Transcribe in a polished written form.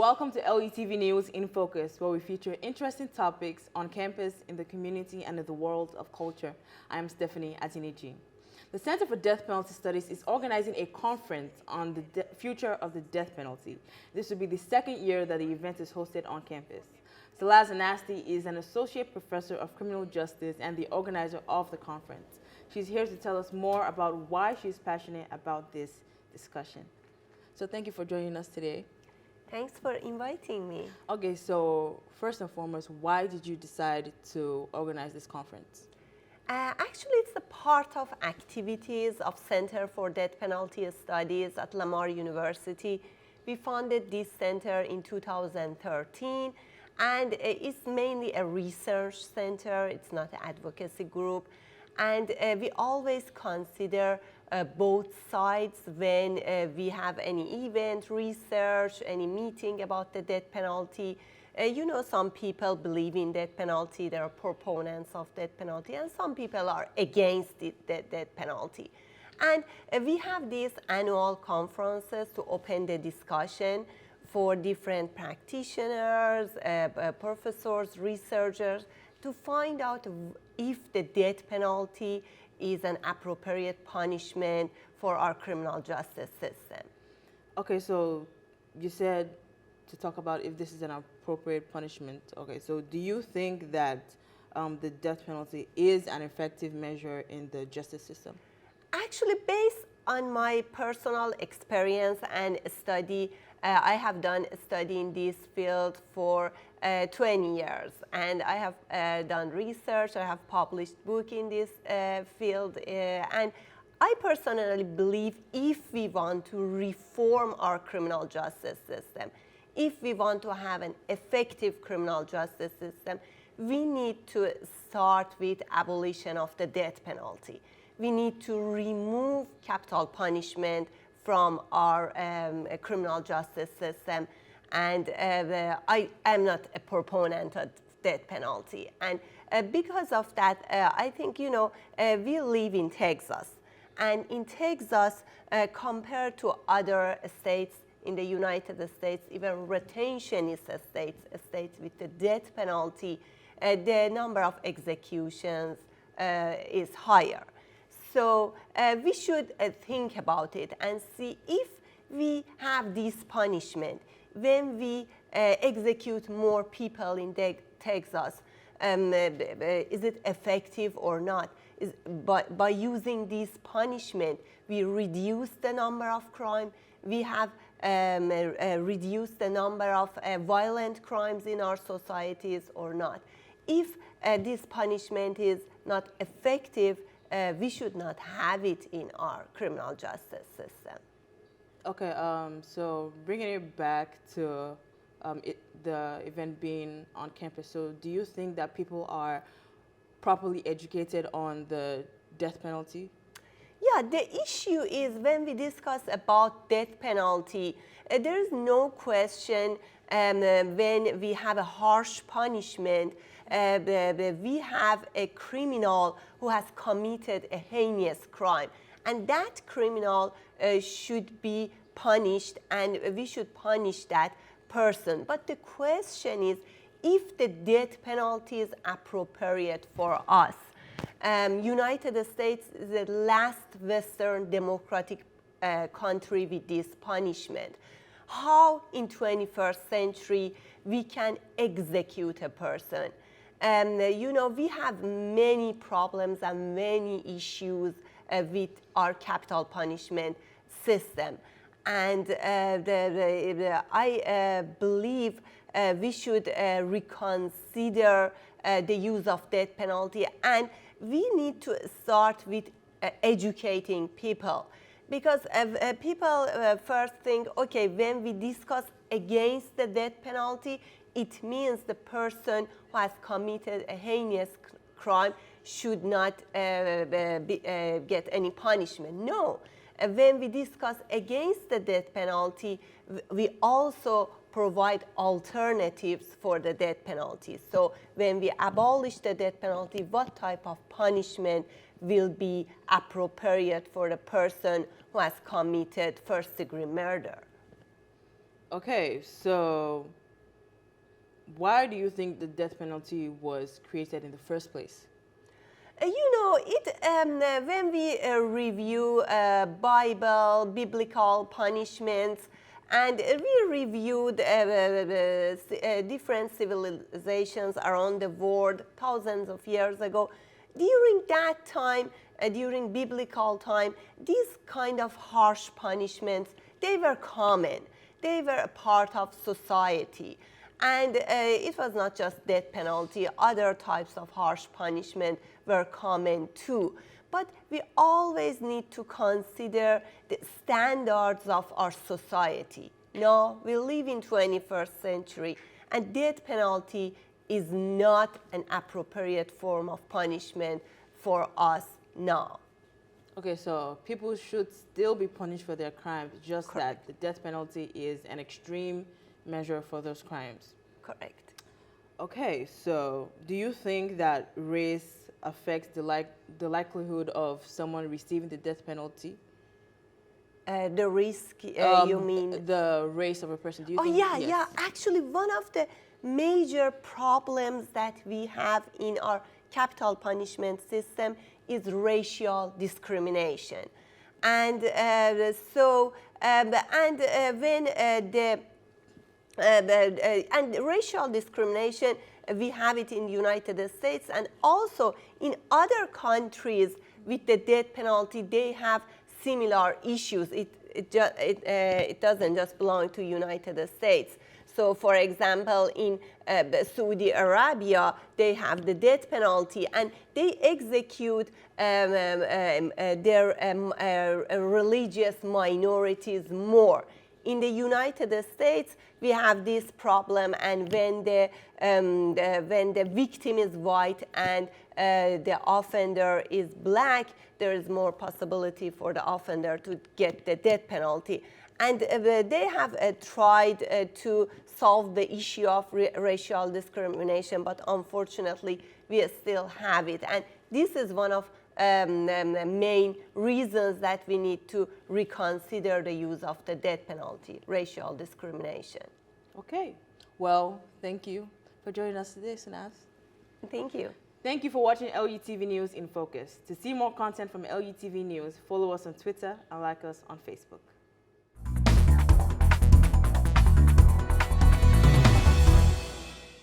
Welcome to LUTV News InFocus, where we feature interesting topics on campus, in the community, and in the world of culture. I am Stephanie Adeniji. The Center for Death Penalty Studies is organizing a conference on the future of the death penalty. This will be the second year that the event is hosted on campus. Salaz Anasti is an associate professor of criminal justice and the organizer of the conference. She's here to tell us more about why she's passionate about this discussion. So thank you for joining us today. Thanks for inviting me. Okay, so first and foremost, why did you decide to organize this conference? Actually, it's a part of activities of Center for Death Penalty Studies at Lamar University. We founded this center in 2013, and it's mainly a research center. It's not an advocacy group. And we always consider both sides when we have any event, research, any meeting about the death penalty. You know, some people believe in death penalty, they are proponents of death penalty, and some people are against the death penalty. And we have these annual conferences to open the discussion for different practitioners, professors, researchers, to find out if the death penalty is an appropriate punishment for our criminal justice system. Okay, so you said to talk about if this is an appropriate punishment. Okay, so do you think that the death penalty is an effective measure in the justice system? Actually, based on my personal experience and study, I have done a study in this field for 20 years, and I have done research, I have published book in this field, and I personally believe if we want to reform our criminal justice system, if we want to have an effective criminal justice system, we need to start with abolition of the death penalty. We need to remove capital punishment from our criminal justice system. And I am not a proponent of death penalty. And because of that, I think, you know, we live in Texas. And in Texas, compared to other states in the United States, even retentionist states with the death penalty, the number of executions is higher. So we should think about it and see if we have this punishment, when we execute more people in Texas, is it effective or not? By using this punishment, we reduce the number of crime, we have reduced the number of violent crimes in our societies or not. If this punishment is not effective, we should not have it in our criminal justice system. Okay, so bringing it back to the event being on campus, so do you think that people are properly educated on the death penalty? Yeah, the issue is when we discuss about death penalty, there is no question when we have a harsh punishment, we have a criminal who has committed a heinous crime. And that criminal should be punished, and we should punish that person. But the question is, if the death penalty is appropriate for us. United States is the last Western democratic country with this punishment. How in 21st century we can execute a person? You know, we have many problems and many issues with our capital punishment system. And I believe we should reconsider the use of death penalty, and we need to start with educating people. Because people first think, okay, when we discuss against the death penalty, it means the person who has committed a heinous crime should not get any punishment. No. When we discuss against the death penalty, we also provide alternatives for the death penalty. So when we abolish the death penalty, what type of punishment will be appropriate for the person who has committed first-degree murder? Okay, so why do you think the death penalty was created in the first place? When we review Bible, biblical punishments, and we reviewed different civilizations around the world thousands of years ago, during that time, during biblical time, these kind of harsh punishments, they were common. They were a part of society. And it was not just death penalty, other types of harsh punishment were common too. But we always need to consider the standards of our society. Now, we live in 21st century, and death penalty is not an appropriate form of punishment for us now. Okay, so people should still be punished for their crimes, just Correct. that the death penalty is an extreme measure for those crimes. Correct. Okay, so do you think that race affects the likelihood of someone receiving the death penalty? The risk, you mean? The race of a person. Do you Oh, think? yeah, Yes. yeah. Actually, one of the major problems that we have in our capital punishment system is racial discrimination. And racial discrimination, we have it in the United States and also in other countries with the death penalty. They have similar issues. It doesn't just belong to United States. So, for example, in Saudi Arabia, they have the death penalty, and they execute their religious minorities more. In the United States, we have this problem, and when the victim is white and the offender is black, there is more possibility for the offender to get the death penalty. And they have tried to solve the issue of racial discrimination, but unfortunately, we still have it. And this is one of the main reasons that we need to reconsider the use of the death penalty, racial discrimination. Okay. Well, thank you for joining us today, Sanaz. Thank you. Thank you for watching LUTV News in Focus. To see more content from LUTV News, follow us on Twitter and like us on Facebook.